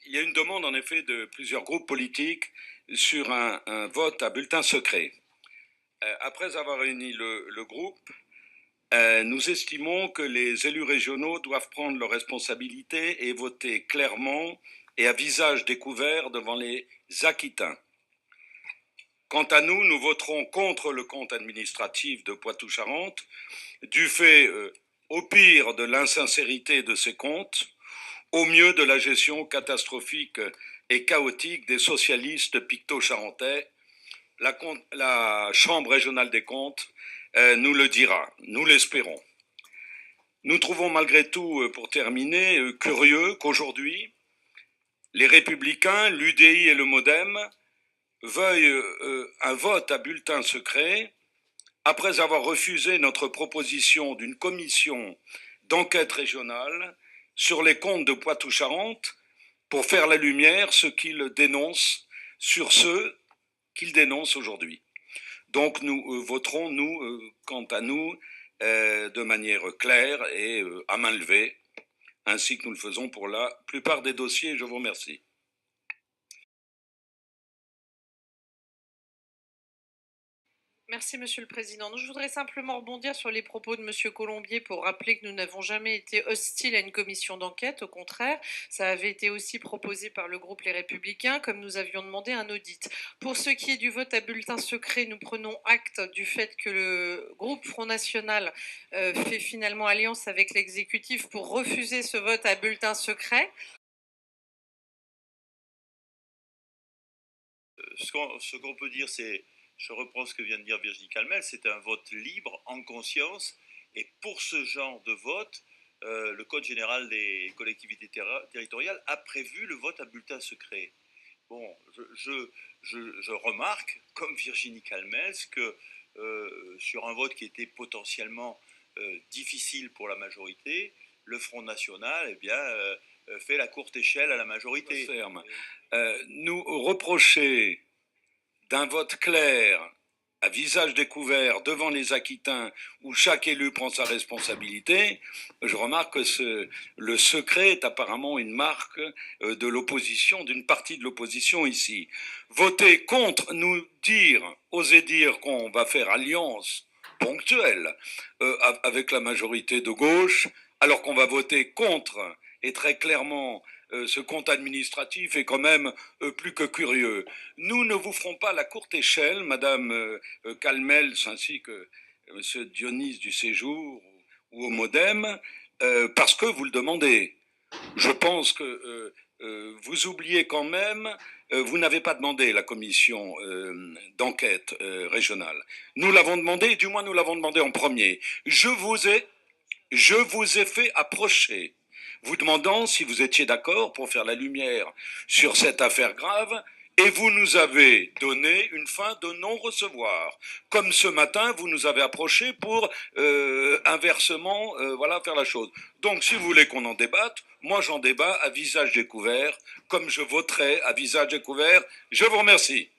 il y a une demande en effet de plusieurs groupes politiques sur un vote à bulletin secret. Après avoir réuni le groupe, nous estimons que les élus régionaux doivent prendre leurs responsabilités et voter clairement et à visage découvert devant les Aquitains. Quant à nous, nous voterons contre le compte administratif de Poitou-Charentes, du fait, au pire, de l'insincérité de ces comptes, au mieux de la gestion catastrophique et chaotique des socialistes picto-charentais. La Chambre régionale des comptes nous le dira, nous l'espérons. Nous trouvons malgré tout, pour terminer, curieux qu'aujourd'hui, les Républicains, l'UDI et le MoDem veuillent un vote à bulletin secret après avoir refusé notre proposition d'une commission d'enquête régionale sur les comptes de Poitou-Charentes pour faire la lumière sur ceux qu'ils dénoncent aujourd'hui. Donc nous voterons, quant à nous, de manière claire et à main levée, ainsi que nous le faisons pour la plupart des dossiers. Je vous remercie. Merci, Monsieur le Président. Je voudrais simplement rebondir sur les propos de Monsieur Colombier pour rappeler que nous n'avons jamais été hostiles à une commission d'enquête. Au contraire, ça avait été aussi proposé par le groupe Les Républicains, comme nous avions demandé un audit. Pour ce qui est du vote à bulletin secret, nous prenons acte du fait que le groupe Front National fait finalement alliance avec l'exécutif pour refuser ce vote à bulletin secret. Ce qu'on peut dire, c'est, je reprends ce que vient de dire Virginie Calmel, c'est un vote libre, en conscience, et pour ce genre de vote, le Code général des collectivités territoriales a prévu le vote à bulletin secret. Bon, je remarque, comme Virginie Calmel, que sur un vote qui était potentiellement difficile pour la majorité, le Front National, eh bien, fait la courte échelle à la majorité. Nous reprocher d'un vote clair, à visage découvert, devant les Aquitains, où chaque élu prend sa responsabilité, je remarque que le secret est apparemment une marque de l'opposition, d'une partie de l'opposition ici. Voter contre, oser dire qu'on va faire alliance ponctuelle avec la majorité de gauche, alors qu'on va voter contre, et très clairement, ce compte administratif est quand même plus que curieux. Nous ne vous ferons pas la courte échelle, Madame Calmels ainsi que Monsieur Dionys du Séjour ou au MoDem, parce que vous le demandez. Je pense que vous oubliez quand même, vous n'avez pas demandé la commission d'enquête régionale. Nous l'avons demandé, du moins nous l'avons demandé en premier. Je vous ai fait approcher, vous demandant si vous étiez d'accord pour faire la lumière sur cette affaire grave, et vous nous avez donné une fin de non-recevoir. Comme ce matin, vous nous avez approché pour inversement faire la chose. Donc si vous voulez qu'on en débatte, moi j'en débat à visage découvert, comme je voterai à visage découvert. Je vous remercie.